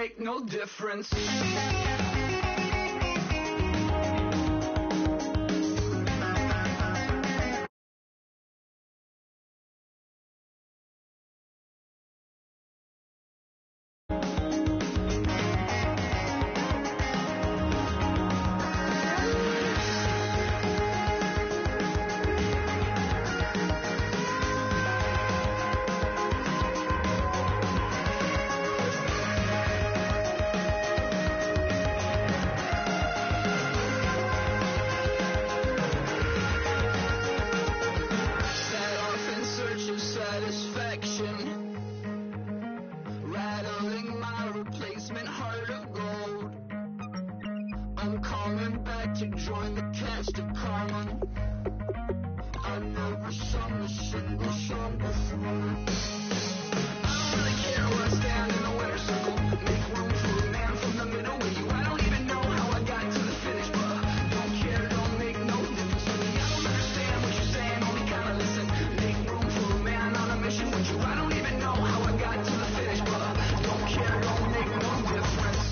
make no difference. I'm coming back to join the cast of Carmen. I never sung a single song before. I don't really care where I stand in the winner's circle. Make room for a man from the middle with you. I don't even know how I got to the finish, but don't care, don't make no difference to me. I don't understand what you're saying, only kinda listen. Make room for a man on a mission with you. I don't even know how I got to the finish, but don't care, don't make no difference.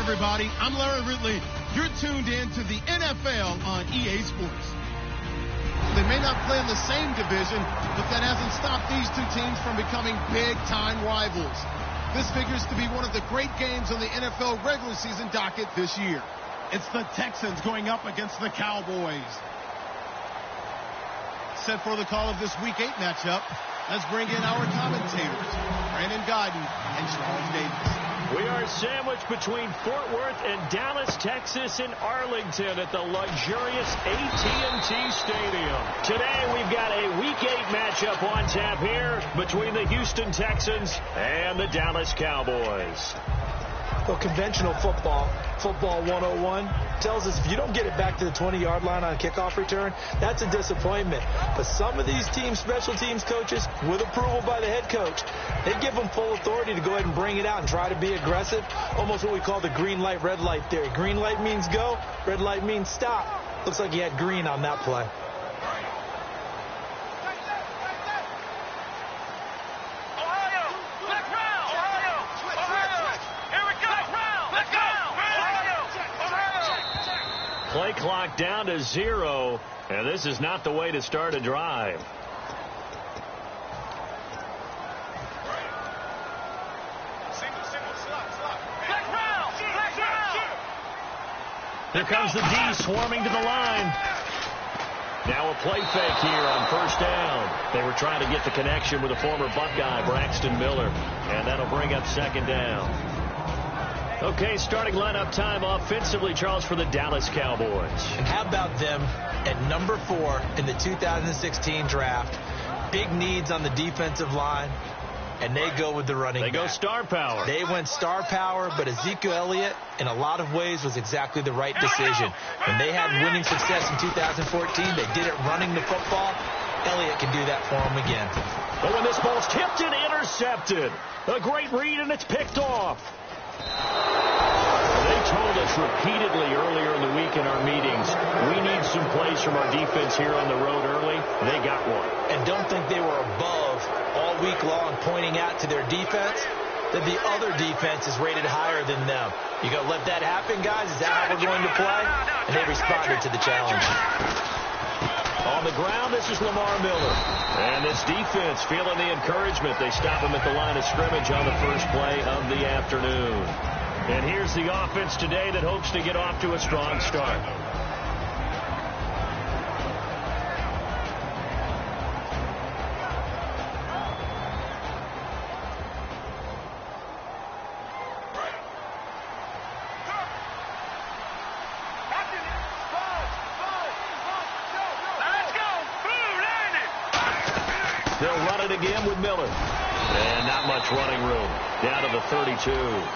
Everybody, I'm Larry Ridley. You're tuned in to the NFL on EA Sports. They may not play in the same division, but that hasn't stopped these two teams from becoming big-time rivals. This figures to be one of the great games on the NFL regular season docket this year. It's the Texans going up against the Cowboys. Set for the call of this Week 8 matchup, let's bring in our commentators, Brandon Godden and Charles Davis. We are sandwiched between Fort Worth and Dallas, Texas, in Arlington at the luxurious AT&T Stadium. Today, we've got a Week 8 matchup on tap here between the Houston Texans and the Dallas Cowboys. Well, conventional football 101, tells us if you don't get it back to the 20-yard line on a kickoff return, that's a disappointment. But some of these teams, special teams coaches, with approval by the head coach, they give them full authority to go ahead and bring it out and try to be aggressive, almost what we call the green light, red light theory. Green light means go, red light means stop. Looks like he had green on that play. Play clock down to 0, and this is not the way to start a drive. Here comes the D swarming to the line. Now a play fake here on first down. They were trying to get the connection with a former Buckeye, Braxton Miller, and that'll bring up second down. Okay, starting lineup time offensively, Charles, for the Dallas Cowboys. And how about them at number 4 in the 2016 draft? Big needs on the defensive line, and they go with the running back. They go star power. They went star power, but Ezekiel Elliott, in a lot of ways, was exactly the right decision. When they had winning success in 2014, they did it running the football. Elliott can do that for them again. But when this ball's tipped and intercepted, a great read, and it's picked off. They told us repeatedly earlier in the week in our meetings, we need some plays from our defense here on the road early. They got one. And don't think they were above all week long pointing out to their defense that the other defense is rated higher than them. You going to let that happen, guys? Is that how we're going to play? And they responded to the challenge. On the ground, this is Lamar Miller. And this defense feeling the encouragement. They stop him at the line of scrimmage on the first play of the afternoon. And here's the offense today that hopes to get off to a strong start. They'll run it again with Miller. And not much running room. Down to the 32.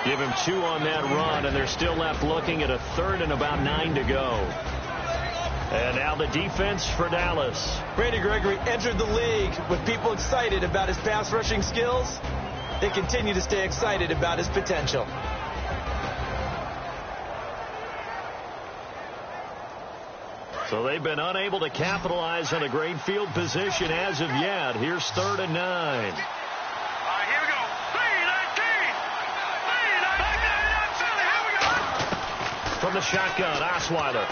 Give him 2 on that run, and they're still left looking at a 3rd and about 9 to go. And now the defense for Dallas. Randy Gregory entered the league with people excited about his pass rushing skills. They continue to stay excited about his potential. So they've been unable to capitalize on a great field position as of yet. Here's 3rd and 9. Here we go. 3-19. From the shotgun, Osweiler.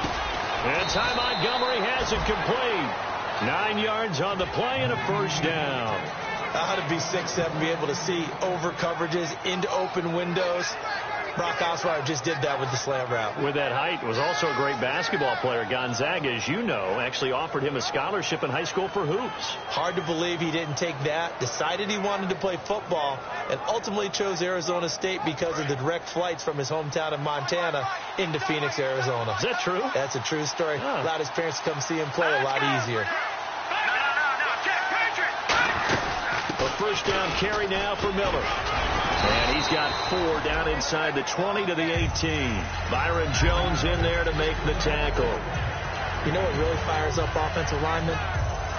And Ty Montgomery has it complete. 9 yards on the play and a 1st down. How to be 6'7", be able to see over coverages into open windows. Brock Osweiler just did that with the slant route. With that height, was also a great basketball player. Gonzaga, as you know, actually offered him a scholarship in high school for hoops. Hard to believe he didn't take that, decided he wanted to play football, and ultimately chose Arizona State because of the direct flights from his hometown of Montana into Phoenix, Arizona. Is that true? That's a true story. Allowed his parents to come see him play a lot easier. A 1st down carry now for Miller. And he's got 4 down inside the 20 to the 18. Byron Jones in there to make the tackle. You know what really fires up offensive linemen?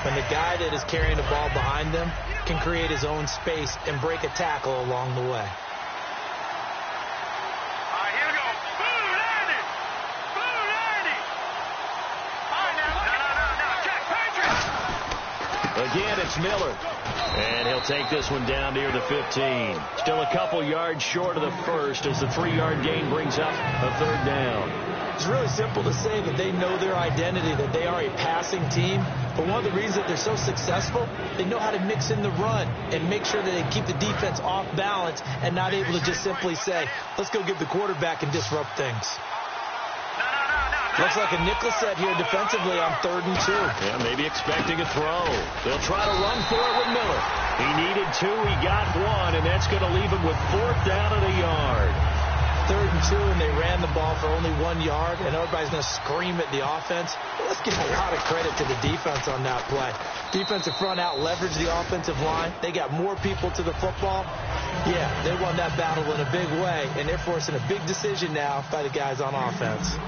When the guy that is carrying the ball behind them can create his own space and break a tackle along the way. Here we go. Again, it's Miller. And he'll take this one down near the 15. Still a couple yards short of the 1st as the 3-yard gain brings up a 3rd down. It's really simple to say that they know their identity, that they are a passing team. But one of the reasons that they're so successful, they know how to mix in the run and make sure that they keep the defense off balance and not able to just simply say, let's go get the quarterback and disrupt things. Looks like a nickel set here defensively on 3rd and 2. Yeah, maybe expecting a throw. They'll try to run for it with Miller. He needed 2. He got 1, and that's going to leave him with 4th down and a yard. 3rd and 2, and they ran the ball for only 1 yard, and everybody's going to scream at the offense. But let's give a lot of credit to the defense on that play. Defensive front out leveraged the offensive line. They got more people to the football. Yeah, they won that battle in a big way, and they're forcing a big decision now by the guys on offense.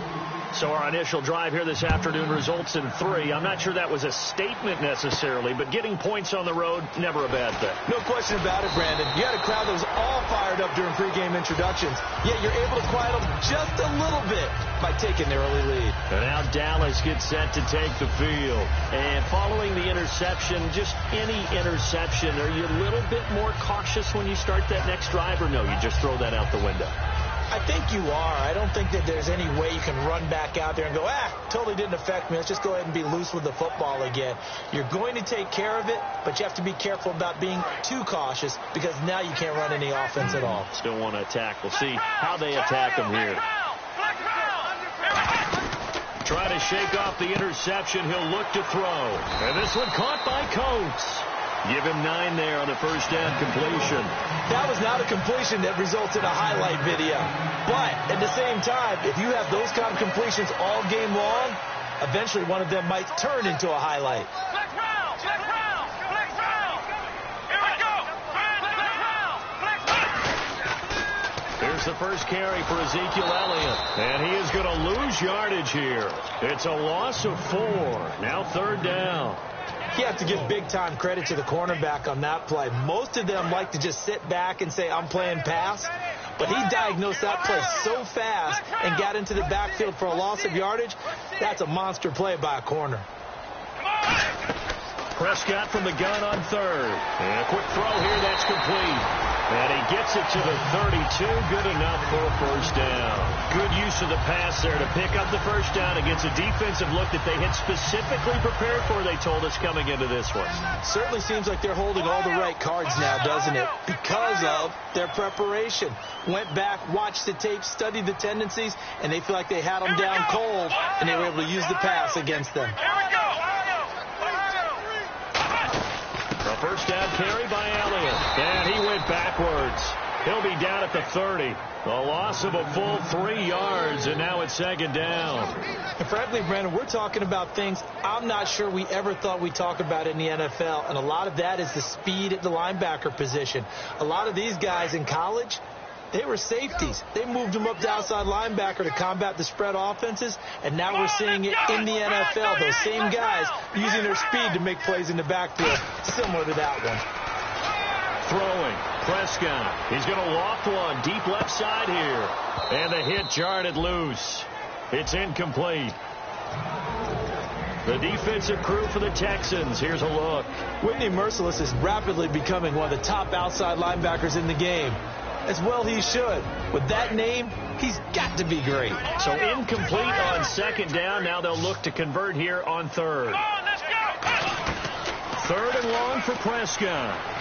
So our initial drive here this afternoon results in 3. I'm not sure that was a statement necessarily, but getting points on the road, never a bad thing. No question about it, Brandon. You had a crowd that was all fired up during pregame introductions, yet you're able to quiet them just a little bit by taking the early lead. And now Dallas gets set to take the field. And following the interception, just any interception, are you a little bit more cautious when you start that next drive, or no, you just throw that out the window? I think you are. I don't think that there's any way you can run back out there and go, totally didn't affect me. Let's just go ahead and be loose with the football again. You're going to take care of it, but you have to be careful about being too cautious because now you can't run any offense at all. Still want to attack. We'll see how they attack them here. Try to shake off the interception. He'll look to throw. And this one caught by Coates. Give him 9 there on the 1st down completion. That was not a completion that results in a highlight video. But at the same time, if you have those kind of completions all game long, eventually one of them might turn into a highlight. Here's the first carry for Ezekiel Elliott. And he is going to lose yardage here. It's a loss of 4. Now 3rd down. You have to give big-time credit to the cornerback on that play. Most of them like to just sit back and say, I'm playing pass. But he diagnosed that play so fast and got into the backfield for a loss of yardage. That's a monster play by a corner. Prescott from the gun on 3rd. And a quick throw here. That's complete. And he gets it to the 32. Good enough for a 1st down. Good use of the pass there to pick up the 1st down against a defensive look that they had specifically prepared for, they told us, coming into this one. Certainly seems like they're holding all the right cards now, doesn't it? Because of their preparation. Went back, watched the tape, studied the tendencies, and they feel like they had them down cold, and they were able to use the pass against them. A 1st down carry by Elliott. And he went backwards. He'll be down at the 30. A loss of a full 3 yards, and now it's second down. And frankly, Brandon, we're talking about things I'm not sure we ever thought we'd talk about in the NFL, and a lot of that is the speed at the linebacker position. A lot of these guys in college, they were safeties. They moved them up to outside linebacker to combat the spread offenses, and now we're seeing it in the NFL. Those same guys using their speed to make plays in the backfield, similar to that one. Throwing, Prescott. He's going to loft one deep left side here. And the hit jarred loose. It's incomplete. The defensive crew for the Texans. Here's a look. Whitney Merciless is rapidly becoming one of the top outside linebackers in the game. As well he should. With that name, he's got to be great. So incomplete on second down. Now they'll look to convert here on third. Third and long for Prescott.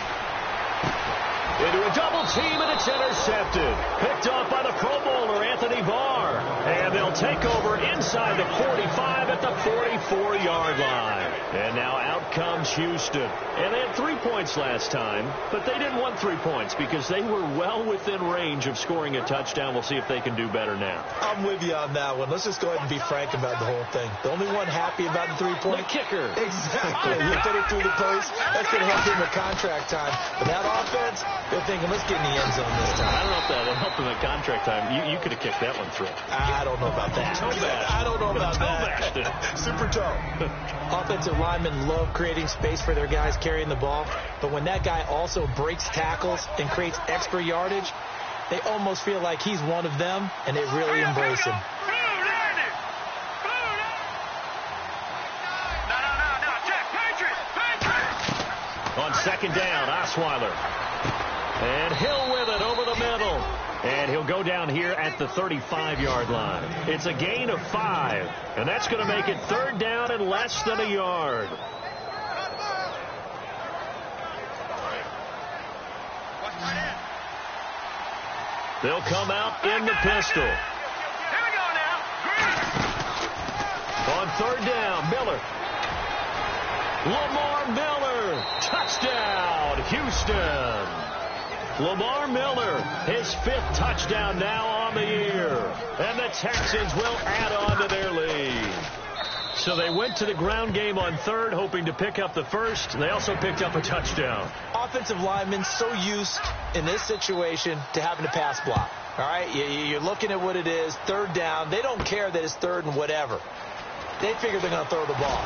Into a double team, and it's intercepted. Picked off by the Pro Bowler, Anthony Barr. And they'll take over inside the 45 at the 44-yard line. And now out comes Houston. And they had 3 points last time, but they didn't want 3 points because they were well within range of scoring a touchdown. We'll see if they can do better now. I'm with you on that one. Let's just go ahead and be frank about the whole thing. The only one happy about the 3-point. The kicker. Exactly. He put it through the post. That's going to help him with contract time. But that offense, they're thinking, let's get in the end zone this time. I don't know if that helped him at contract time. You could have kicked that one through. I don't know about that. I don't know about that. Super toe. Offensive linemen love creating space for their guys carrying the ball. But when that guy also breaks tackles and creates extra yardage, they almost feel like he's one of them, and they really embrace him. On second down, Osweiler. And Hill with it over the middle. And he'll go down here at the 35-yard line. It's a gain of 5. And that's going to make it third down and less than a yard. They'll come out in the pistol. Here we go now. On third down, Miller. Lamar Miller. Touchdown, Houston. Lamar Miller, his 5th touchdown now on the year. And the Texans will add on to their lead. So they went to the ground game on third, hoping to pick up the first. They also picked up a touchdown. Offensive linemen so used in this situation to having to pass block. All right, you're looking at what it is, third down. They don't care that it's third and whatever. They figure they're going to throw the ball.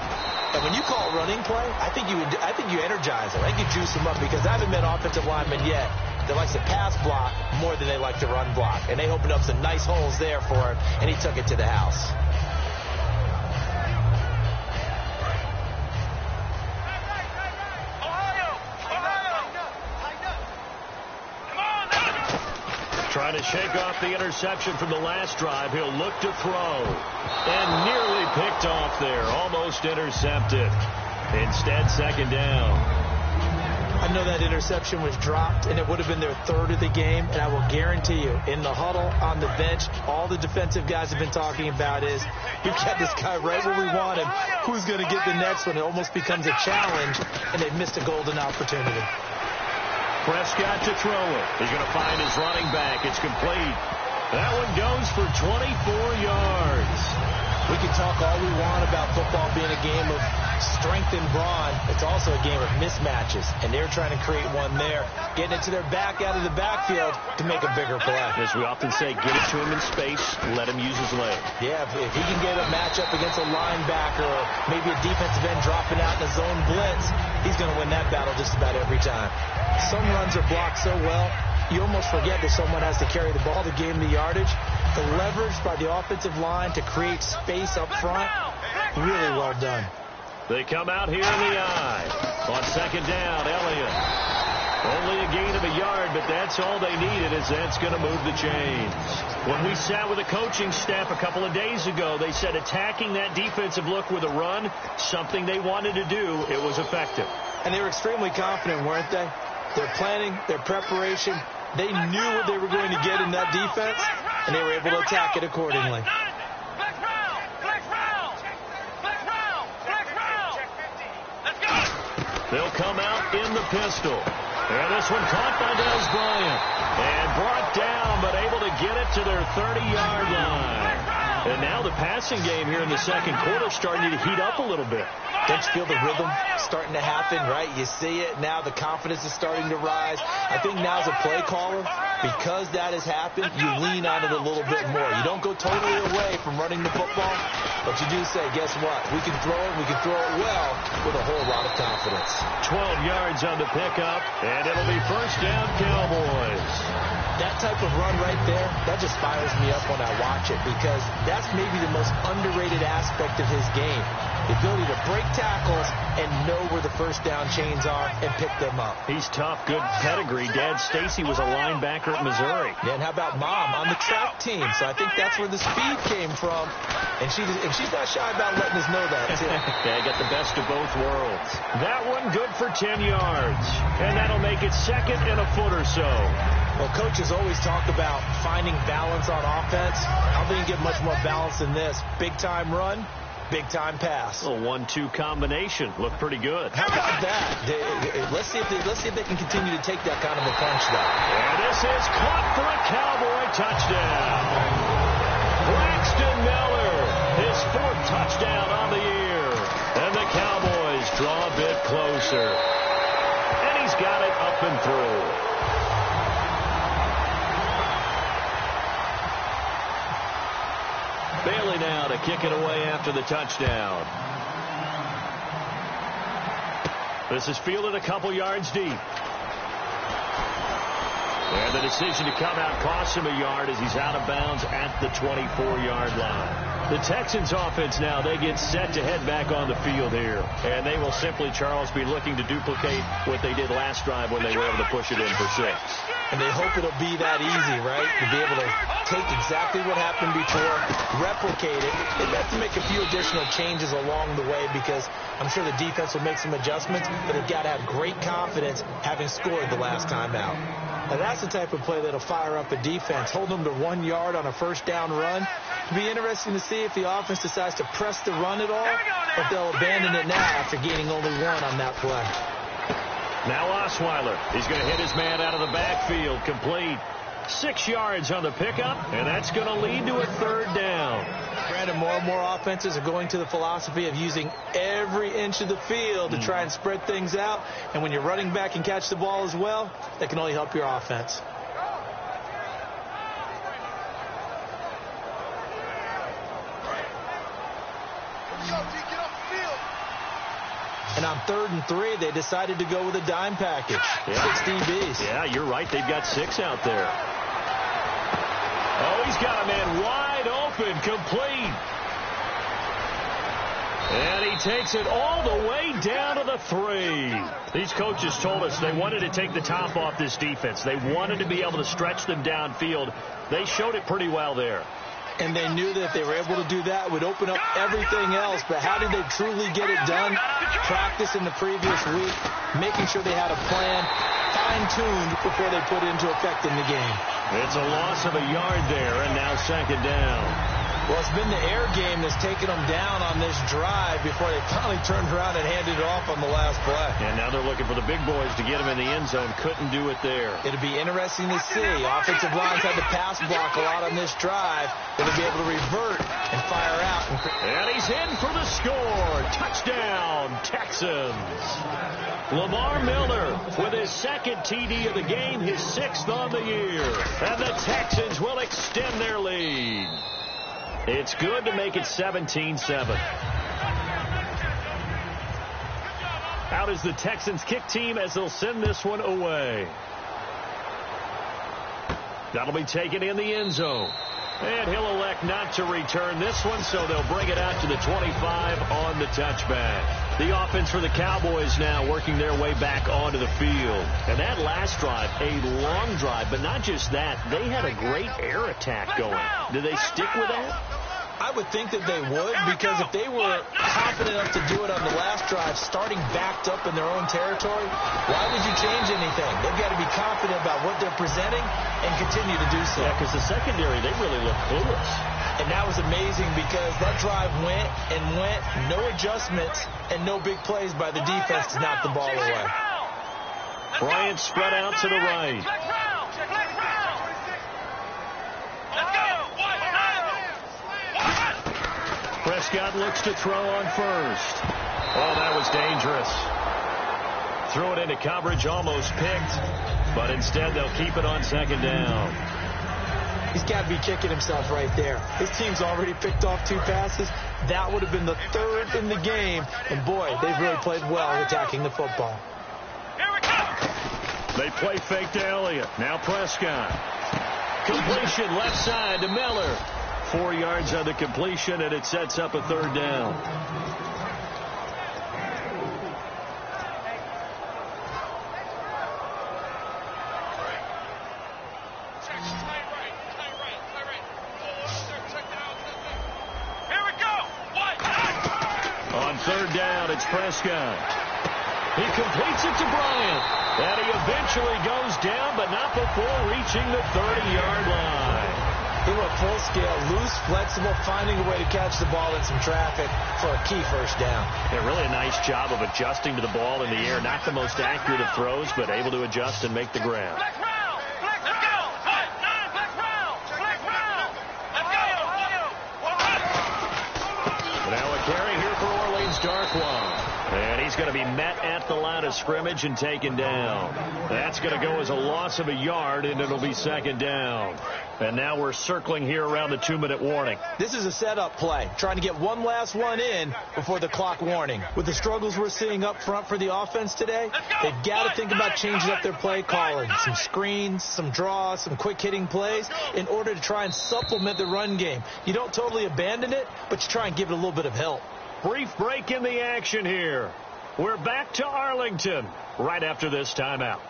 And when you call a running play, I think you energize them. I think you juice them up because I haven't met offensive linemen yet that likes to pass block more than they like to run block. And they opened up some nice holes there for him, and he took it to the house. Trying to shake off the interception from the last drive. He'll look to throw. And nearly picked off there. Almost intercepted. Instead, second down. I know that interception was dropped, and it would have been their third of the game. And I will guarantee you, in the huddle, on the bench, all the defensive guys have been talking about is, we've got this guy right where we want him. Who's going to get the next one? It almost becomes a challenge, and they've missed a golden opportunity. Prescott to throw it. He's going to find his running back. It's complete. That one goes for 24 yards. We can talk all we want about football being a game of strength and brawn. It's also a game of mismatches, and they're trying to create one there, getting it to their back out of the backfield to make a bigger play. As we often say, get it to him in space, let him use his leg. Yeah, if he can get a matchup against a linebacker or maybe a defensive end dropping out in a zone blitz, he's going to win that battle just about every time. Some runs are blocked so well, you almost forget that someone has to carry the ball to gain the yardage. The leverage by the offensive line to create space up front, really well done. They come out here in the eye. On second down, Elliott. Only a gain of a yard, but that's all they needed, as that's going to move the chains. When we sat with the coaching staff a couple of days ago, they said attacking that defensive look with a run, something they wanted to do, it was effective. And they were extremely confident, weren't they? Their planning, their preparation, they knew what they were going to get in that defense, and they were able to attack it accordingly. They'll come out in the pistol. And this one caught by Des Bryant. And brought down, but able to get it to their 30-yard line. And now the passing game here in the second quarter starting to heat up a little bit. Don't you feel the rhythm starting to happen, right? You see it. Now the confidence is starting to rise. I think now as a play caller, because that has happened, you lean on it a little bit more. You don't go totally away from running the football, but you do say, guess what? We can throw it. We can throw it well with a whole lot of confidence. 12 yards on the pickup, and it'll be first down Cowboys. That type of run right there, that just fires me up when I watch it because that's maybe the most underrated aspect of his game. The ability to break tackles and know where the first down chains are and pick them up. He's tough, good pedigree. Dad Stacy was a linebacker at Missouri. Yeah, and how about Mom on the track team? So I think that's where the speed came from. And she's not shy about letting us know that, too. Yeah, got the best of both worlds. That one good for 10 yards. And that'll make it second and a foot or so. Well, coaches always talk about finding balance on offense. I don't think you get much more balance than this. Big-time run, big-time pass. A 1-2 combination. Looked pretty good. How about that? Let's see if they can continue to take that kind of a punch, though. And this is caught for a Cowboy touchdown. Braxton Miller, his fourth touchdown on the year. And the Cowboys draw a bit closer. And he's got it up and through. Bailey now to kick it away after the touchdown. This is fielded a couple yards deep. And the decision to come out costs him a yard as he's out of bounds at the 24-yard line. The Texans offense now, they get set to head back on the field here. And they will simply, Charles, be looking to duplicate what they did last drive when they were able to push it in for 6. And they hope it'll be that easy, right? To be able to take exactly what happened before, replicate it. They have to make a few additional changes along the way because I'm sure the defense will make some adjustments, but they've got to have great confidence having scored the last time out. Now, that's the type of play that'll fire up a defense. Hold them to 1 yard on a first down run. It'll be interesting to see if the offense decides to press the run at all or if they'll abandon it now after gaining only 1 on that play. Now Osweiler. He's going to hit his man out of the backfield. Complete. 6 yards on the pickup, and that's going to lead to a third down. Granted, more and more offenses are going to the philosophy of using every inch of the field to try and spread things out. And when you're running back and catch the ball as well, that can only help your offense. And on 3rd and 3, they decided to go with a dime package. Yeah. 6 DBs. Yeah, you're right. They've got 6 out there. Oh, he's got a man wide open, complete. And he takes it all the way down to the 3. These coaches told us they wanted to take the top off this defense. They wanted to be able to stretch them downfield. They showed it pretty well there. And they knew that if they were able to do that, it would open up everything else. But how did they truly get it done? Practice in the previous week, making sure they had a plan, fine-tuned before they put it into effect in the game. It's a loss of a yard there, and now second down. Well, it's been the air game that's taken them down on this drive before they finally turned around and handed it off on the last play. And now they're looking for the big boys to get them in the end zone. Couldn't do it there. It'll be interesting to see. Offensive lines had to pass block a lot on this drive. They'll be able to revert and fire out. And he's in for the score. Touchdown, Texans. Lamar Miller with his second TD of the game, his 6th on the year. And the Texans will extend their lead. It's good to make it 17-7. Out is the Texans kick team as they'll send this one away. That'll be taken in the end zone. And he'll elect not to return this one, so they'll bring it out to the 25 on the touchback. The offense for the Cowboys now working their way back onto the field. And that last drive, a long drive, but not just that. They had a great air attack going. Did they stick with that? I would think that they would, because if they were confident enough to do it on the last drive, starting backed up in their own territory, why would you change anything? They've got to be confident about what they're presenting and continue to do so. Yeah, because the secondary, they really look clueless. And that was amazing because that drive went and went, no adjustments and no big plays by the defense to knock the ball away. Bryant spread out to the right. Prescott looks to throw on first. Oh, that was dangerous. Threw it into coverage, almost picked, but instead they'll keep it on second down. He's got to be kicking himself right there. His team's already picked off 2 passes. That would have been the 3rd in the game. And, boy, they've really played well attacking the football. Here we go. They play fake to Elliott. Now Prescott. Completion left side to Miller. 4 yards on the completion, and it sets up a 3rd down. On 3rd down, it's Prescott. He completes it to Bryant. And he eventually goes down, but not before reaching the 30-yard line. He went full scale, loose, flexible, finding a way to catch the ball in some traffic for a key 1st down. Yeah, really a nice job of adjusting to the ball in the air. Not the most accurate of throws, but able to adjust and make the grab. Now a carry here for Orleans Darkwa. And he's going to be met at the line of scrimmage and taken down. That's going to go as a loss of a yard, and it'll be 2nd down. And now we're circling here around the 2-minute warning. This is a setup play, trying to get one last one in before the clock warning. With the struggles we're seeing up front for the offense today, they've got to think about changing up their play calling. Some screens, some draws, some quick-hitting plays in order to try and supplement the run game. You don't totally abandon it, but you try and give it a little bit of help. Brief break in the action here. We're back to Arlington right after this timeout.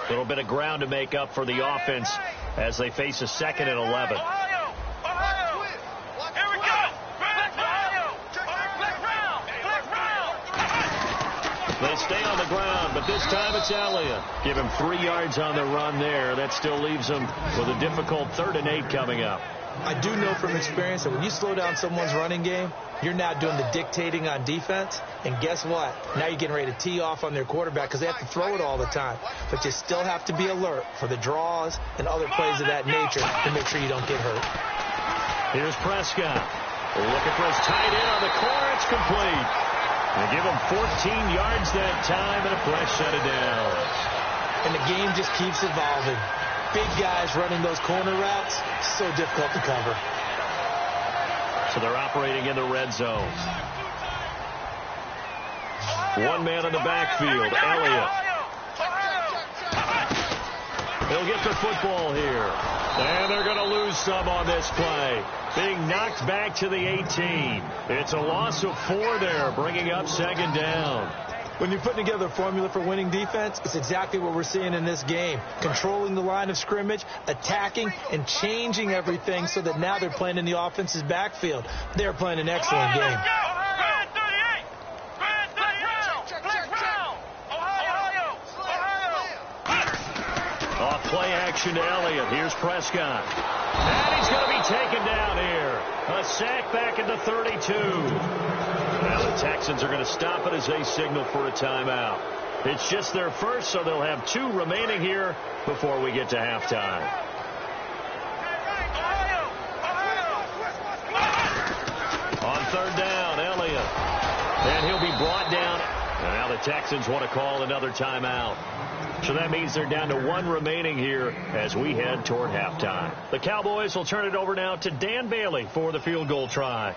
A little bit of ground to make up for the offense as they face a 2nd and 11. They stay on the ground, but this time it's Elliott. Give him 3 yards on the run there. That still leaves him with a difficult 3rd and 8 coming up. I do know from experience that when you slow down someone's running game, you're now doing the dictating on defense. And guess what? Now you're getting ready to tee off on their quarterback because they have to throw it all the time. But you still have to be alert for the draws and other plays of that nature to make sure you don't get hurt. Here's Prescott. Looking for his tight end on the corner. It's complete. They give him 14 yards that time and a fresh set of downs. And the game just keeps evolving. Big guys running those corner routes, so difficult to cover. So they're operating in the red zone. One man in the backfield, Elliott. He'll get the football here. And they're going to lose some on this play. Being knocked back to the 18. It's a loss of 4 there, bringing up 2nd down. When you're putting together a formula for winning defense, it's exactly what we're seeing in this game. Controlling the line of scrimmage, attacking, and changing everything so that now they're playing in the offense's backfield. They're playing an excellent game. Off play action to Elliott. Here's Prescott. And he's going to be taken down here. A sack back at the 32. Now the Texans are going to stop it as they signal for a timeout. It's just their first, so they'll have 2 remaining here before we get to halftime. On 3rd down, Elliott. And he'll be brought down. And now the Texans want to call another timeout. So that means they're down to 1 remaining here as we head toward halftime. The Cowboys will turn it over now to Dan Bailey for the field goal try.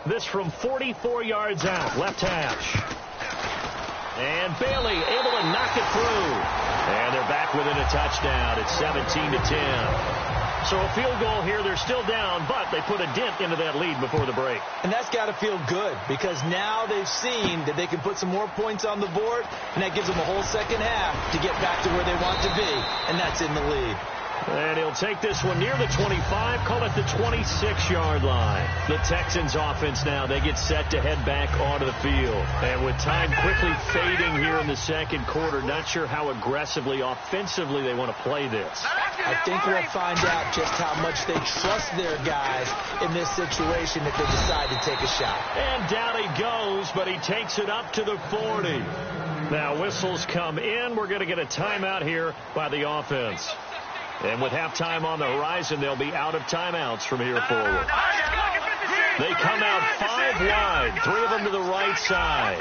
This from 44 yards out, left hash. And Bailey able to knock it through. And they're back within a touchdown. It's 17-10. So a field goal here. They're still down, but they put a dent into that lead before the break. And that's got to feel good because now they've seen that they can put some more points on the board, and that gives them a whole second half to get back to where they want to be, and that's in the lead. And he'll take this one near the 25, call it the 26-yard line. The Texans offense now, they get set to head back onto the field. And with time quickly fading here in the second quarter, not sure how aggressively, offensively they want to play this. I think we'll find out just how much they trust their guys in this situation if they decide to take a shot. And down he goes, but he takes it up to the 40. Now whistles come in. We're going to get a timeout here by the offense. And with halftime on the horizon, they'll be out of timeouts from here forward. They come out 5 wide, 3 of them to the right side.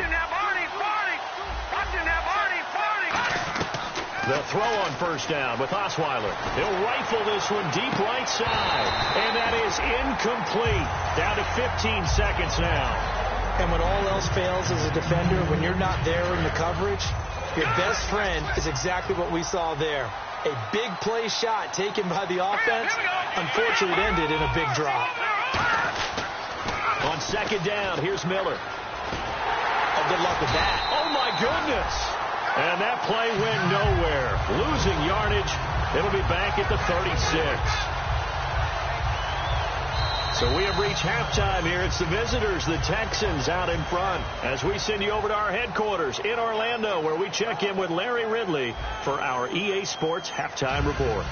The throw on first down with Osweiler. He'll rifle this one deep right side. And that is incomplete. Down to 15 seconds now. And when all else fails as a defender, when you're not there in the coverage, your best friend is exactly what we saw there. A big play shot taken by the offense. Unfortunately, it ended in a big drop. On second down, here's Miller. Oh, good luck with that. Oh, my goodness. And that play went nowhere. Losing yardage. It'll be back at the 36. So we have reached halftime here. It's the visitors, the Texans, out in front, as we send you over to our headquarters in Orlando, where we check in with Larry Ridley for our EA Sports Halftime Report.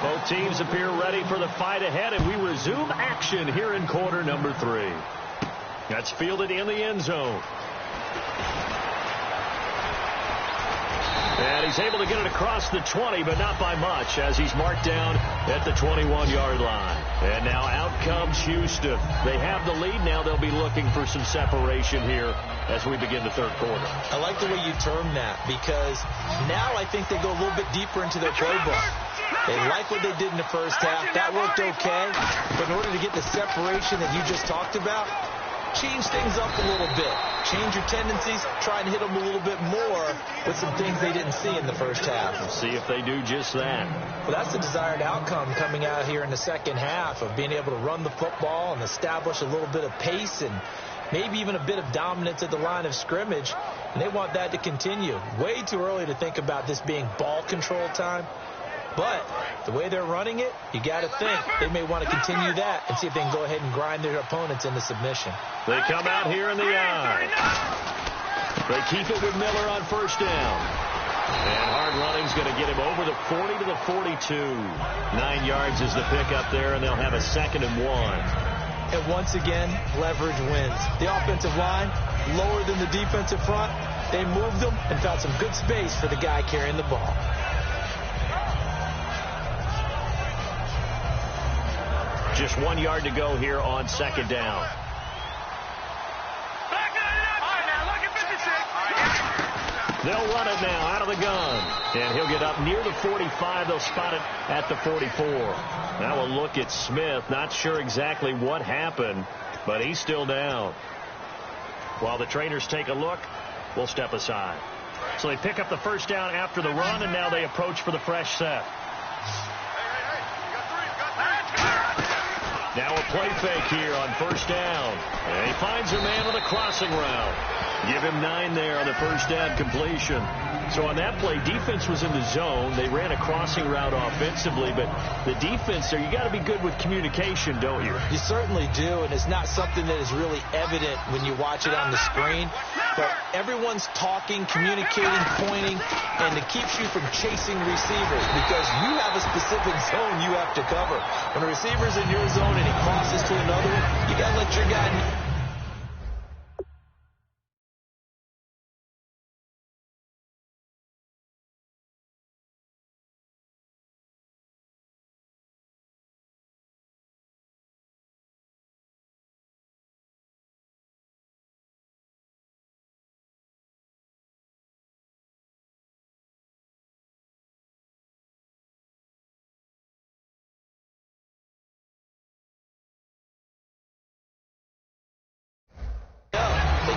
Both teams appear ready for the fight ahead, and we resume action here in quarter number 3. That's fielded in the end zone. And he's able to get it across the 20, but not by much, as he's marked down at the 21-yard line. And now out comes Houston. They have the lead. Now they'll be looking for some separation here as we begin the third quarter. I like the way you term that, because now I think they go a little bit deeper into their playbook. They like what they did in the first half. That worked okay. But in order to get the separation that you just talked about, change things up a little bit. Change your tendencies. Try and hit them a little bit more with some things they didn't see in the first half. We'll see if they do just that. Well, that's the desired outcome coming out here in the second half, of being able to run the football and establish a little bit of pace and maybe even a bit of dominance at the line of scrimmage. And they want that to continue. Way too early to think about this being ball control time. But the way they're running it, you got to think they may want to continue that and see if they can go ahead and grind their opponents into submission. They come out here in the eye. They keep it with Miller on first down. And hard running's going to get him over the 40 to the 42. 9 yards is the pickup there, and they'll have a 2nd and 1. And once again, leverage wins. The offensive line, lower than the defensive front. They moved them and found some good space for the guy carrying the ball. Just 1 yard to go here on second down. They'll run it now out of the gun. And he'll get up near the 45. They'll spot it at the 44. Now a look at Smith. Not sure exactly what happened, but he's still down. While the trainers take a look, we'll step aside. So they pick up the first down after the run, and now they approach for the fresh set. Now a play fake here on first down. And he finds a man on the crossing route. Give him 9 there on the first down completion. So on that play, defense was in the zone. They ran a crossing route offensively, but the defense there, you got to be good with communication, don't you? You certainly do, and it's not something that is really evident when you watch it on the screen. But everyone's talking, communicating, pointing, and it keeps you from chasing receivers because you have a specific zone you have to cover. When a receiver's in your zone and he crosses to another one, you got to let your guy know.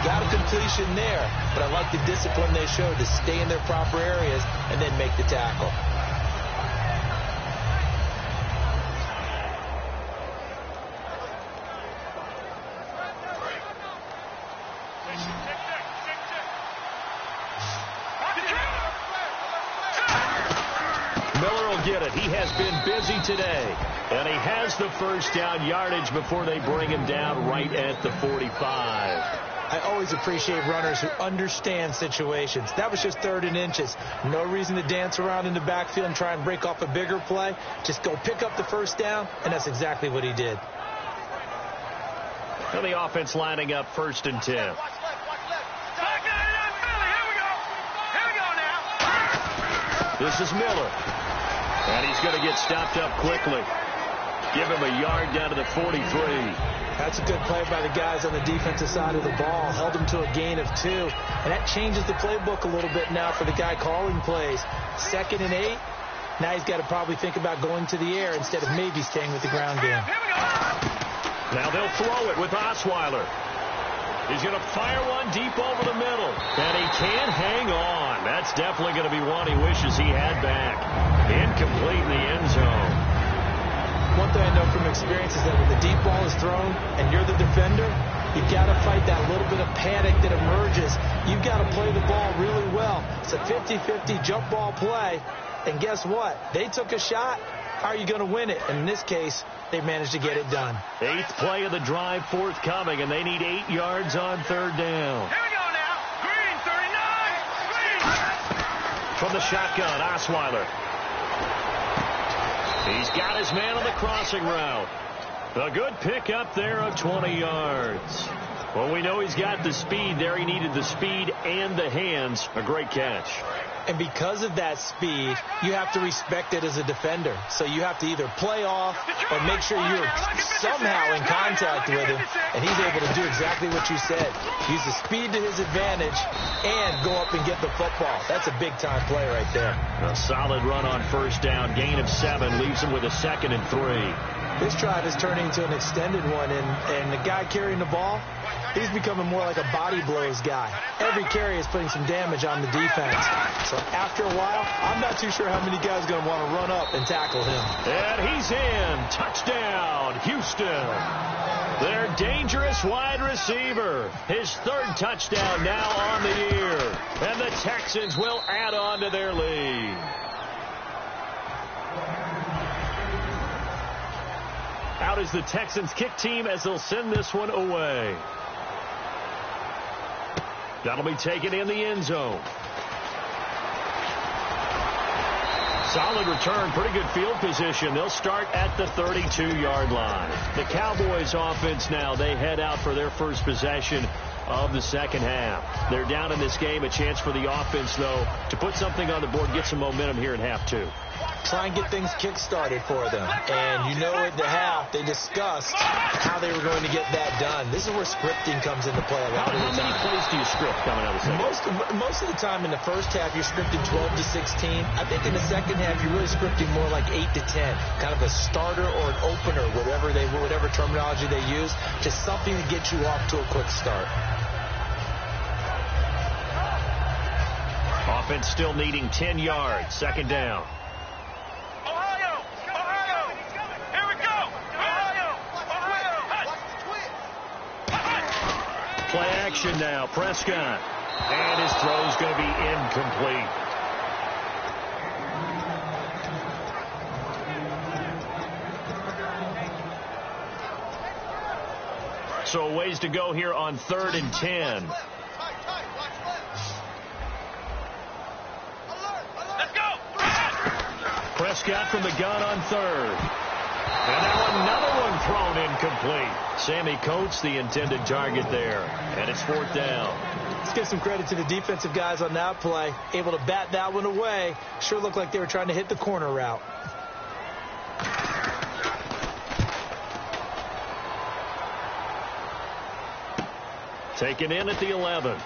Got a completion there, but I like the discipline they showed to stay in their proper areas and then make the tackle. will get it. He has been busy today. And he has the first down yardage before they bring him down right at the 45. I always appreciate runners who understand situations. That was just 3rd and inches. No reason to dance around in the backfield and try and break off a bigger play. Just go pick up the first down, and that's exactly what he did. And the offense lining up 1st and 10. Here we go now. This is Miller. And he's going to get stopped up quickly. Give him a yard down to the 43. That's a good play by the guys on the defensive side of the ball. Held him to a gain of 2. And that changes the playbook a little bit now for the guy calling plays. 2nd and 8. Now he's got to probably think about going to the air instead of maybe staying with the ground game. Now they'll throw it with Osweiler. He's going to fire one deep over the middle. And he can't hang on. That's definitely going to be one he wishes he had back. Incomplete in the end zone. One thing I know from experience is that when the deep ball is thrown and you're the defender, you've got to fight that little bit of panic that emerges. You've got to play the ball really well. It's a 50-50 jump ball play. And guess what? They took a shot. How are you going to win it? And in this case, they managed to get it done. 8th play of the drive forthcoming, and they need 8 yards on 3rd down. Here we go now. Green, 39. Green. From the shotgun, Osweiler. He's got his man on the crossing route. A good pick up there of 20 yards. Well, we know he's got the speed there. He needed the speed and the hands. A great catch. And because of that speed, you have to respect it as a defender. So you have to either play off or make sure you're somehow in contact with him. And he's able to do exactly what you said. Use the speed to his advantage and go up and get the football. That's a big-time play right there. A solid run on 1st down. Gain of 7 leaves him with a 2nd and 3. This drive is turning into an extended one, and the guy carrying the ball, he's becoming more like a body blows guy. Every carry is putting some damage on the defense. So after a while, I'm not too sure how many guys are going to want to run up and tackle him. And he's in. Touchdown, Houston. Their dangerous wide receiver. His 3rd touchdown now on the year. And the Texans will add on to their lead. Out is the Texans kick team as they'll send this one away. That'll be taken in the end zone. Solid return, pretty good field position. They'll start at the 32-yard line. The Cowboys offense now, they head out for their first possession of the 2nd half. They're down in this game. A chance for the offense, though, to put something on the board, get some momentum here in half 2. Try and get things kick-started for them. And you know at the half, they discussed how they were going to get that done. This is where scripting comes into play a lot of the time. How many plays do you script coming out of the second? Most of the time in the first half, you're scripting 12 to 16. I think in the second half, you're really scripting more like 8 to 10. Kind of a starter or an opener, whatever terminology they use. Just something to get you off to a quick start. Offense still needing 10 yards. 2nd down. Ohio! Ohio! Here we go! Ohio! Ohio! Play action now. Prescott. And his throw's going to be incomplete. So a ways to go here on 3rd and 10. Let's go! Prescott from the gun on 3rd. And now another one thrown incomplete. Sammy Coates, the intended target there. And it's 4th down. Let's give some credit to the defensive guys on that play. Able to bat that one away. Sure looked like they were trying to hit the corner route. Taken in at the 11.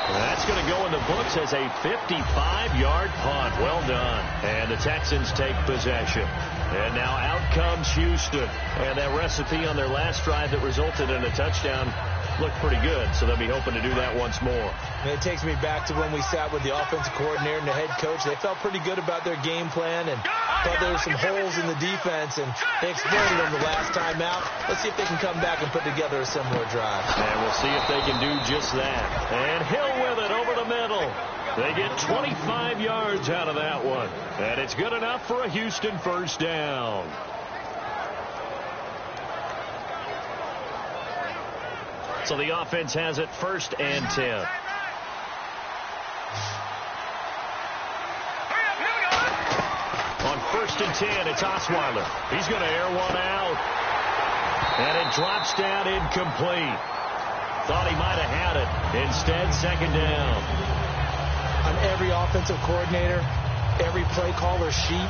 That's going to go in the books as a 55-yard punt. Well done. And the Texans take possession. And now out comes Houston. And that recipe on their last drive that resulted in a touchdown looked pretty good, so they'll be hoping to do that once more. And it takes me back to when we sat with the offensive coordinator and the head coach. They felt pretty good about their game plan and thought there were some holes in the defense, and they exploited them the last time out. Let's see if they can come back and put together a similar drive. And we'll see if they can do just that. And Hill with it over the middle. They get 25 yards out of that one. And it's good enough for a Houston first down. So the offense has it 1st and 10. On 1st and 10, it's Osweiler. He's going to air one out. And it drops down incomplete. Thought he might have had it. Instead, 2nd down. On every offensive coordinator, every play caller sheet,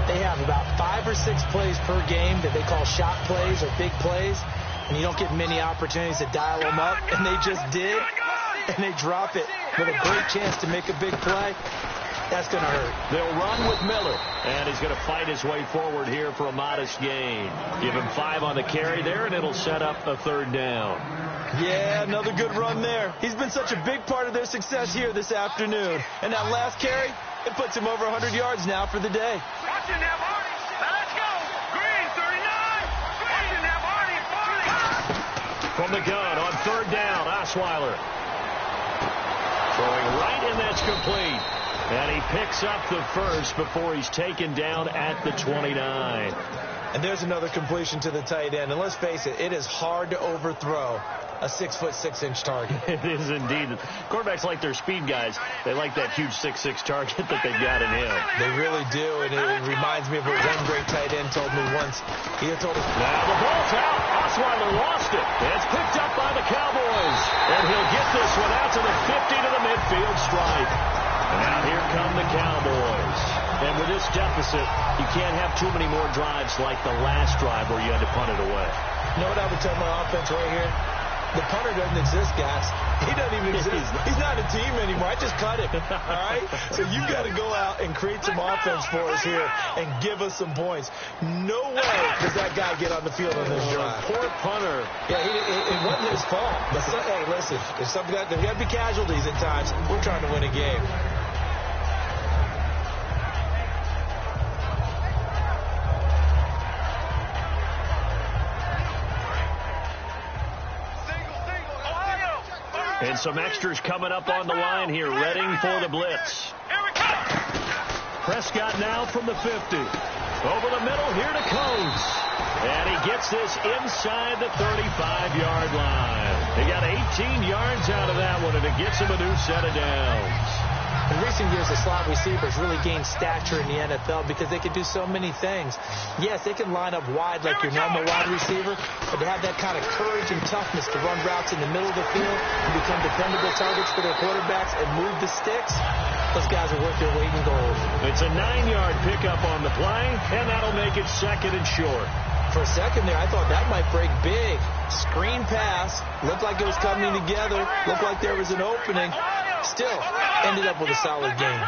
they have about 5 or 6 plays per game that they call shot plays or big plays. And you don't get many opportunities to dial them up. And they just did. And they drop it with a great chance to make a big play. That's going to hurt. They'll run with Miller. And he's going to fight his way forward here for a modest gain. Give him 5 on the carry there, and it'll set up a 3rd down. Yeah, another good run there. He's been such a big part of their success here this afternoon. And that last carry, it puts him over 100 yards now for the day. Watching that, Marty. Now let's go. Green, 39. Watching that, Marty. From the gun on 3rd down, Osweiler. Throwing right, and that's complete. And he picks up the first before he's taken down at the 29. And there's another completion to the tight end. And let's face it, it is hard to overthrow a 6'6" target. It is indeed. Quarterbacks like their speed guys. They like that huge 6'6" target that they got in him. They really do. And it reminds me of what one great tight end told me once. He had told us, now the ball's out. Osweiler lost it. It's picked up by the Cowboys. And he'll get this one out to the 50 to the midfield stripe. And now here come the Cowboys. And with this deficit, you can't have too many more drives like the last drive where you had to punt it away. You know what I would tell my offense right here? The punter doesn't exist, guys. He doesn't even exist. He's not a team anymore. I just cut him. All right? So you got to go out and create some offense for us here and give us some points. No way does that guy get on the field on this drive. Poor punter. Yeah, it wasn't his fault. But hey, listen, there's got to be casualties at times. We're trying to win a game. And some extras coming up on the line here, readying for the blitz. Prescott now from the 50. Over the middle, here to Coates. And he gets this inside the 35-yard line. He got 18 yards out of that one, and it gets him a new set of downs. In recent years, the slot receivers really gained stature in the NFL because they can do so many things. Yes, they can line up wide like your normal wide receiver, but to have that kind of courage and toughness to run routes in the middle of the field and become dependable targets for their quarterbacks and move the sticks, those guys are worth their weight in gold. It's a 9-yard pickup on the play, and that'll make it 2nd and short. For a second there, I thought that might break big. Screen pass, looked like it was coming together, looked like there was an opening. Still, ended up with a solid game.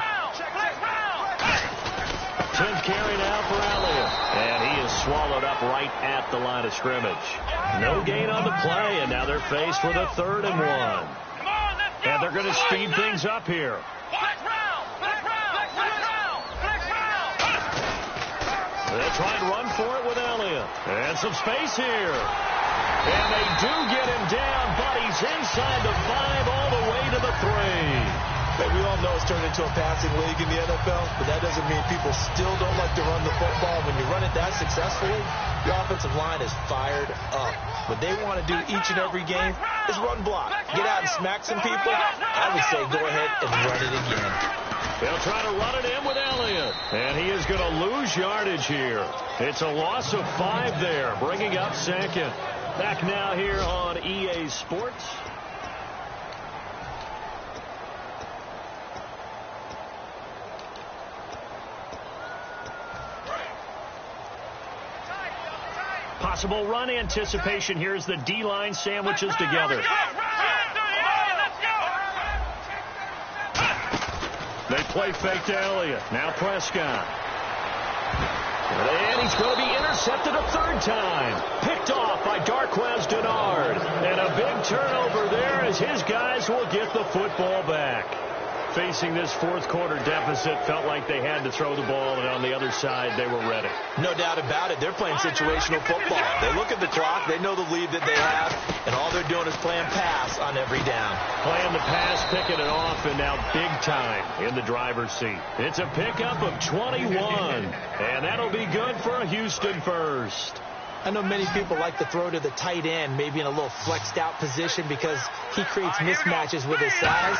10th carry now for Elliott. And he is swallowed up right at the line of scrimmage. No gain on the play, and now they're faced with a 3rd and 1. And they're going to speed things up here. They'll try and run for it with Elliott. And some space here. And they do get him down, but he's inside the 5 all the way to the 3. But we all know it's turned into a passing league in the NFL, but that doesn't mean people still don't like to run the football. When you run it that successfully, your offensive line is fired up. What they want to do each and every game is run block. Get out and smack some people. I would say go ahead and run it again. They'll try to run it in with Elliott. And he is going to lose yardage here. It's a loss of 5 there, bringing up 2nd. Back now here on EA Sports. Possible run anticipation here as the D-line sandwiches together. They play fake to Elliott. Now Prescott. And he's going to be intercepted a 3rd time. Picked off by Darquez Denard. And a big turnover there as his guys will get the football back. facing this fourth quarter deficit, felt like they had to throw the ball, and on the other side, they were ready. No doubt about it. They're playing situational football. They look at the clock. They know the lead that they have, and all they're doing is playing pass on every down. Playing the pass, picking it off, and now big time in the driver's seat. It's a pickup of 21, and that'll be good for a Houston first. I know many people like to throw to the tight end, maybe in a little flexed out position because he creates mismatches with his size.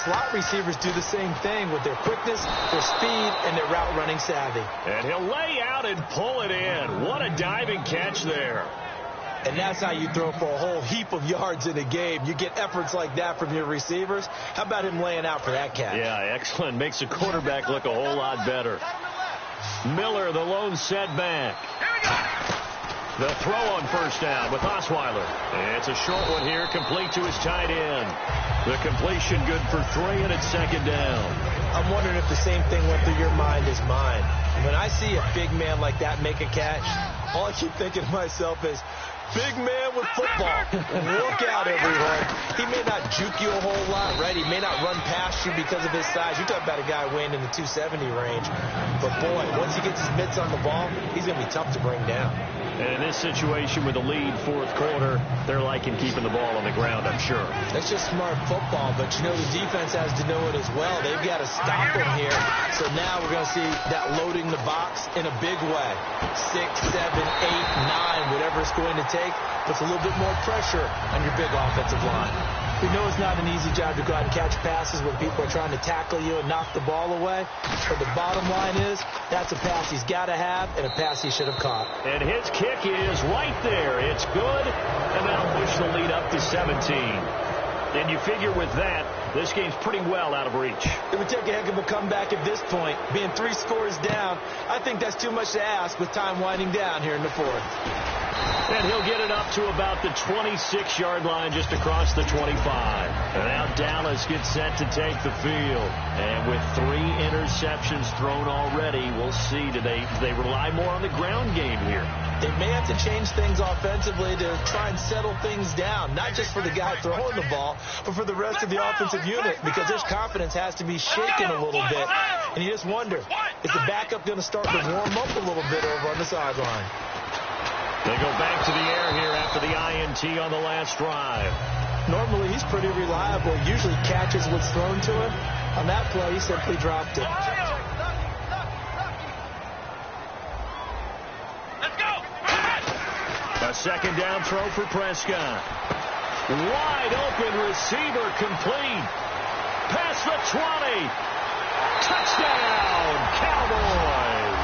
Slot receivers do the same thing with their quickness, their speed, and their route running savvy. And he'll lay out and pull it in. What a diving catch there. And that's how you throw for a whole heap of yards in a game. You get efforts like that from your receivers. How about him laying out for that catch? Yeah, excellent. Makes the quarterback look a whole lot better. Miller, the lone setback. The throw on first down with Osweiler. It's a short one here, complete to his tight end. The completion good for 3, and it's second down. I'm wondering if the same thing went through your mind as mine. When I see a big man like that make a catch, all I keep thinking to myself is, big man with football. Look out, everyone. He may not juke you a whole lot, right? He may not run past you because of his size. You're talking about a guy weighing in the 270 range. But, boy, once he gets his mitts on the ball, he's going to be tough to bring down. And in this situation with the lead fourth quarter, they're liking keeping the ball on the ground, I'm sure. That's just smart football, but you know the defense has to know it as well. They've got to stop him here. So now we're going to see that loading the box in a big way. 6, 7, 8, 9, whatever it's going to take, puts a little bit more pressure on your big offensive line. We know it's not an easy job to go out and catch passes when people are trying to tackle you and knock the ball away. But the bottom line is, that's a pass he's got to have and a pass he should have caught. And his kick is right there. It's good, and that'll push the lead up to 17. And you figure with that, this game's pretty well out of reach. It would take a heck of a comeback at this point. Being 3 scores down, I think that's too much to ask with time winding down here in the fourth. And he'll get it up to about the 26-yard line, just across the 25. And now Dallas gets set to take the field. And with 3 interceptions thrown already, we'll see. Do they rely more on the ground game here? They may have to change things offensively to try and settle things down, not just for the guy throwing the ball, but for the rest of the offensive unit, because his confidence has to be shaken a little bit. And you just wonder, is the backup going to start to warm up a little bit over on the sideline? They go back to the air here after the INT on the last drive. Normally, he's pretty reliable. Usually catches what's thrown to him. On that play, he simply dropped it. A second down throw for Prescott. Wide open receiver complete. Past the 20. Touchdown, Cowboys.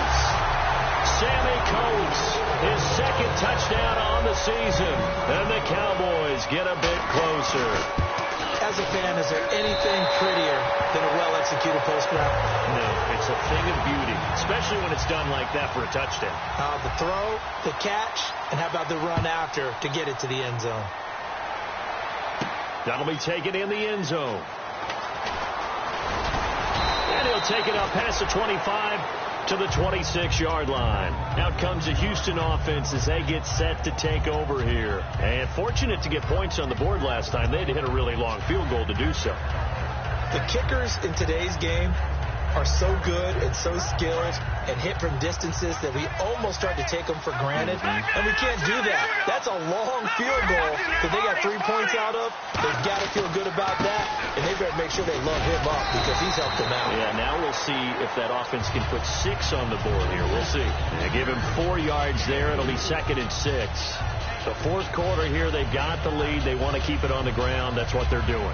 Sammy Coates, his second touchdown on the season. And the Cowboys get a bit closer. As a fan, is there anything prettier than a well-executed post route? No, it's a thing of beauty, especially when it's done like that for a touchdown. The throw, the catch, and how about the run after to get it to the end zone? That'll be taken in the end zone. And he'll take it up past the 25 to the 26-yard line. Out comes the Houston offense as they get set to take over here. And fortunate to get points on the board last time. They had to hit a really long field goal to do so. The kickers in today's game are so good and so skilled and hit from distances that we almost start to take them for granted. And we can't do that. That's a long field goal that they got 3 points out of. They've got to feel good about that, and they better make sure they love him up because he's helped them out. Yeah, now we'll see if that offense can put 6 on the board here. We'll see. They give him 4 yards there. It'll be 2nd and 6. The fourth quarter here, they've got the lead. They want to keep it on the ground. That's what they're doing.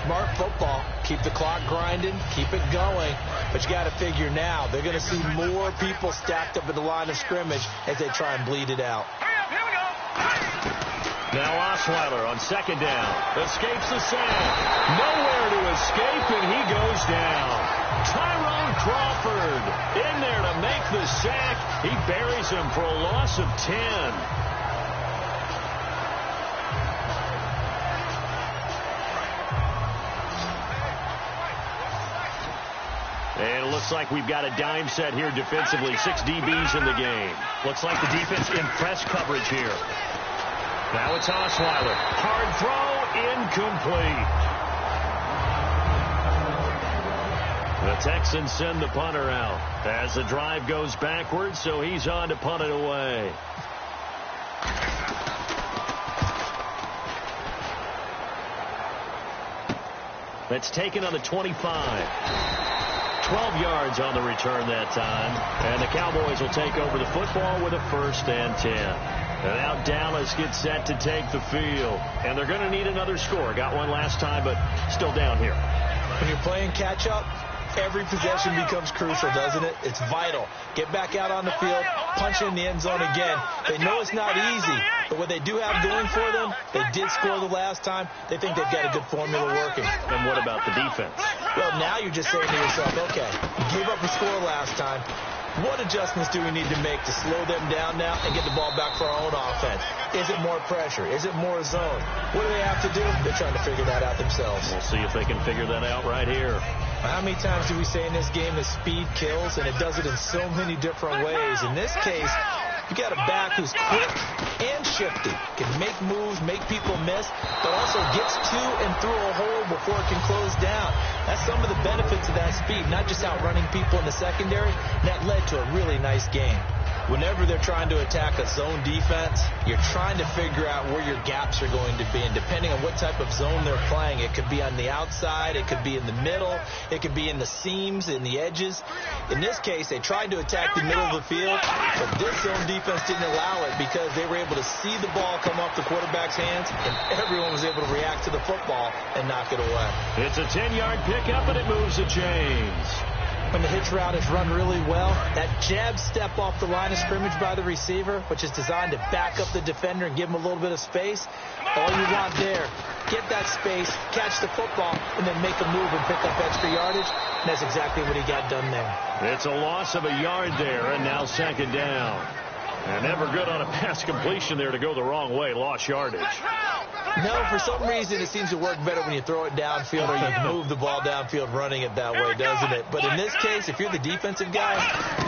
Smart football. Keep the clock grinding. Keep it going. But you got to figure now, they're going to see more people stacked up at the line of scrimmage as they try and bleed it out. Here we go. Now Osweiler on second down. Escapes the sack. Nowhere to escape, and he goes down. Tyrone Crawford in there to make the sack. He buries him for a loss of 10. And it looks like we've got a dime set here defensively. 6 DBs in the game. Looks like the defense in press coverage here. Now it's Osweiler. Hard throw, incomplete. Texans send the punter out as the drive goes backwards, so he's on to punt it away. That's taken on the 25. 12 yards on the return that time. And the Cowboys will take over the football with a 1st and 10. And now Dallas gets set to take the field. And they're going to need another score. Got one last time, but still down here. When you're playing catch-up, every possession becomes crucial, doesn't it? It's vital. Get back out on the field, punch in the end zone again. They know it's not easy, but what they do have going for them, they did score the last time. They think they've got a good formula working. And what about the defense? Well, now you're just saying to yourself, okay, you gave up a score last time. What adjustments do we need to make to slow them down now and get the ball back for our own offense? Is it more pressure? Is it more zone? What do they have to do? They're trying to figure that out themselves. We'll see if they can figure that out right here. How many times do we say in this game that speed kills, and it does it in so many different ways? In this case, you got a back who's quick and shifty, can make moves, make people miss, but also gets to and through a hole before it can close down. That's some of the benefits of that speed, not just outrunning people in the secondary. That led to a really nice game. Whenever they're trying to attack a zone defense, you're trying to figure out where your gaps are going to be. And depending on what type of zone they're playing, it could be on the outside, it could be in the middle, it could be in the seams, in the edges. In this case, they tried to attack the middle of the field, but this zone defense didn't allow it because they were able to see the ball come off the quarterback's hands, and everyone was able to react to the football and knock it away. It's a 10-yard pickup, and it moves the chains. When the hitch route is run really well, that jab step off the line of scrimmage by the receiver, which is designed to back up the defender and give him a little bit of space, all you want there, get that space, catch the football, and then make a move and pick up extra yardage, and that's exactly what he got done there. It's a loss of a yard there, and now 2nd down. And never good on a pass completion there to go the wrong way, lost yardage. No, for some reason it seems to work better when you throw it downfield or you move the ball downfield running it that way, doesn't it? But in this case, if you're the defensive guy,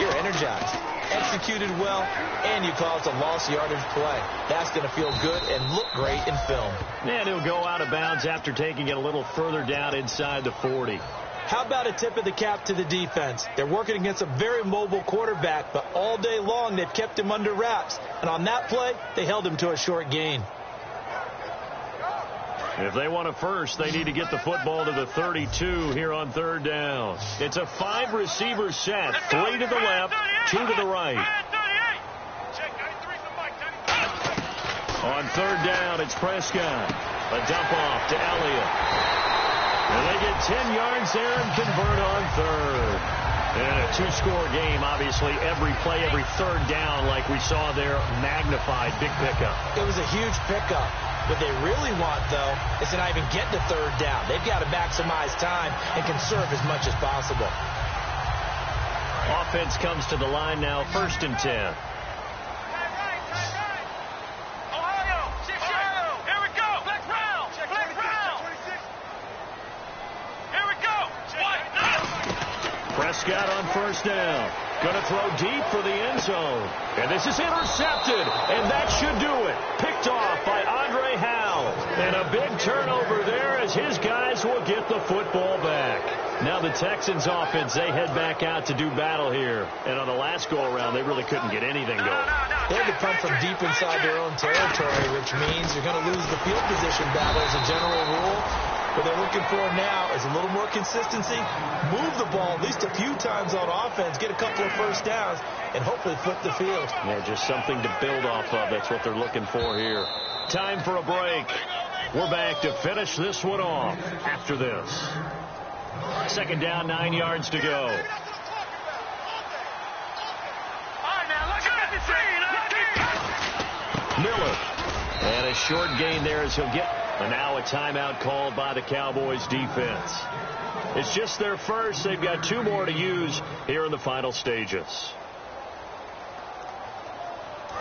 you're energized, executed well, and you caused a lost yardage play. That's going to feel good and look great in film. And he'll go out of bounds after taking it a little further down inside the 40. How about a tip of the cap to the defense? They're working against a very mobile quarterback, but all day long they've kept him under wraps. And on that play, they held him to a short gain. If they want a first, they need to get the football to the 32 here on 3rd down. It's a 5-receiver set, 3 to the left, 2 to the right. On 3rd down, it's Prescott. A dump off to Elliott. And they get 10 yards there and convert on 3rd. And a 2-score game, obviously, every play, every 3rd down, like we saw there, magnified, big pickup. It was a huge pickup. What they really want, though, is to not even get to 3rd down. They've got to maximize time and conserve as much as possible. Offense comes to the line now, 1st and 10. Prescott on 1st down. Going to throw deep for the end zone. And this is intercepted. And that should do it. Picked off by Andre Howell. And a big turnover there as his guys will get the football back. Now the Texans offense, they head back out to do battle here. And on the last go-around, they really couldn't get anything going. They had to punt from deep inside their own territory, which means you're going to lose the field position battle as a general rule. What they're looking for now is a little more consistency, move the ball at least a few times on offense, get a couple of 1st downs, and hopefully flip the field. Yeah, just something to build off of. That's what they're looking for here. Time for a break. We're back to finish this one off after this. 2nd down, 9 yards to go. Miller. And a short gain there as he'll get. And now a timeout called by the Cowboys defense. It's just their first. They've got 2 more to use here in the final stages.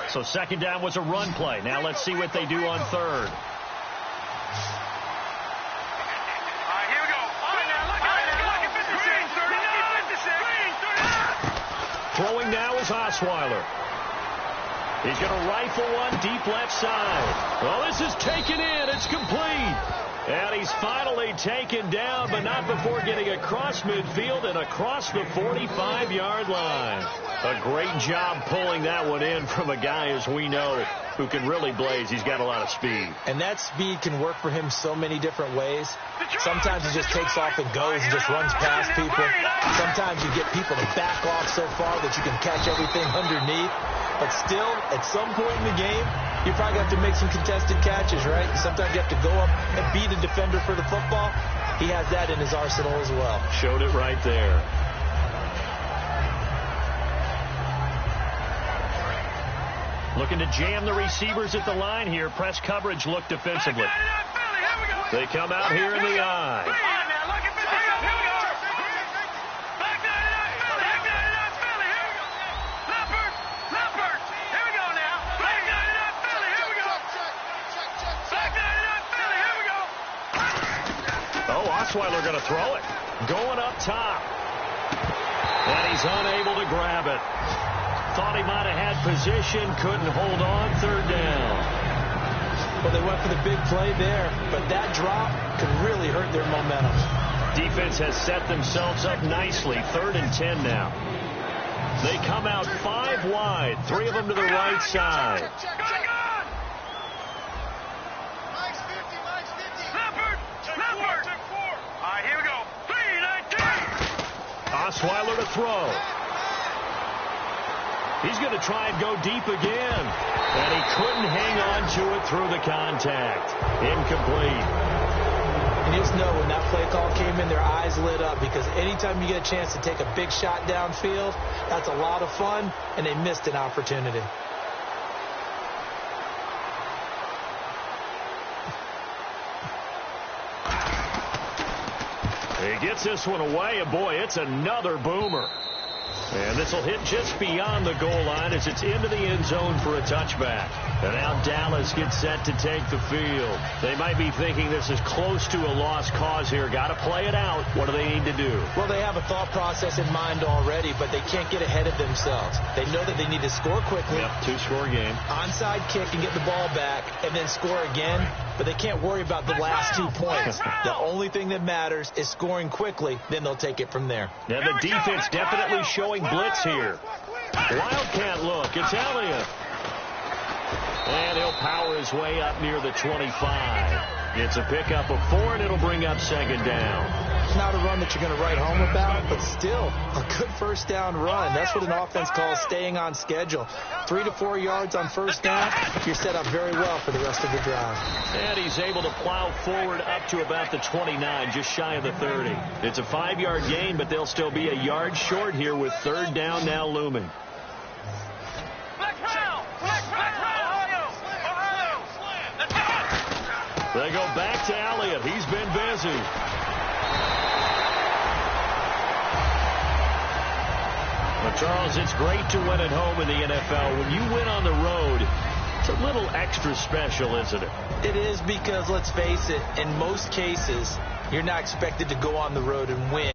So 2nd down was a run play. Now let's see what they do on 3rd. Throwing now is Osweiler. He's going to rifle one deep left side. Well, this is taken in. It's complete. And he's finally taken down, but not before getting across midfield and across the 45-yard line. A great job pulling that one in from a guy, as we know, who can really blaze. He's got a lot of speed. And that speed can work for him so many different ways. Sometimes he just takes off and goes and just runs past people. Sometimes you get people to back off so far that you can catch everything underneath. But still, at some point in the game, you probably have to make some contested catches, right? Sometimes you have to go up and beat a defender for the football. He has that in his arsenal as well. Showed it right there. Looking to jam the receivers at the line here. Press coverage look defensively. They come out here in the eye. Oh, Osweiler going to throw it. Going up top. And he's unable to grab it. Thought he might have had position, couldn't hold on, third down. Well, they went for the big play there, but that drop could really hurt their momentum. Defense has set themselves up nicely, 3rd and 10 now. They come out 5 wide, 3 of them to the right side. All right, here we go. 3-19. Osweiler to throw. He's going to try and go deep again. And he couldn't hang on to it through the contact. Incomplete. And you just know when that play call came in, their eyes lit up, because anytime you get a chance to take a big shot downfield, that's a lot of fun, and they missed an opportunity. He gets this one away, and boy, it's another boomer. And this will hit just beyond the goal line as it's into the end zone for a touchback. And now Dallas gets set to take the field. They might be thinking this is close to a lost cause here. Got to play it out. What do they need to do? Well, they have a thought process in mind already, but they can't get ahead of themselves. They know that they need to score quickly. Yep, 2-score game. Onside kick and get the ball back and then score again. But they can't worry about the last 2 points. The only thing that matters is scoring quickly. Then they'll take it from there. Now the defense definitely showing blitz here. Wildcat look. It's Elliott. And he'll power his way up near the 25. It's a pickup of 4, and it'll bring up 2nd down. Not a run that you're going to write home about, but still a good first down run. That's what an offense calls staying on schedule. 3 to 4 yards on first down, you're set up very well for the rest of the drive. And he's able to plow forward up to about the 29, just shy of the 30. It's a 5-yard gain, but they'll still be a yard short here with 3rd down now looming. They go back to Elliott. He's been busy. Well, Charles, it's great to win at home in the NFL. When you win on the road, it's a little extra special, isn't it? It is, because, let's face it, in most cases, you're not expected to go on the road and win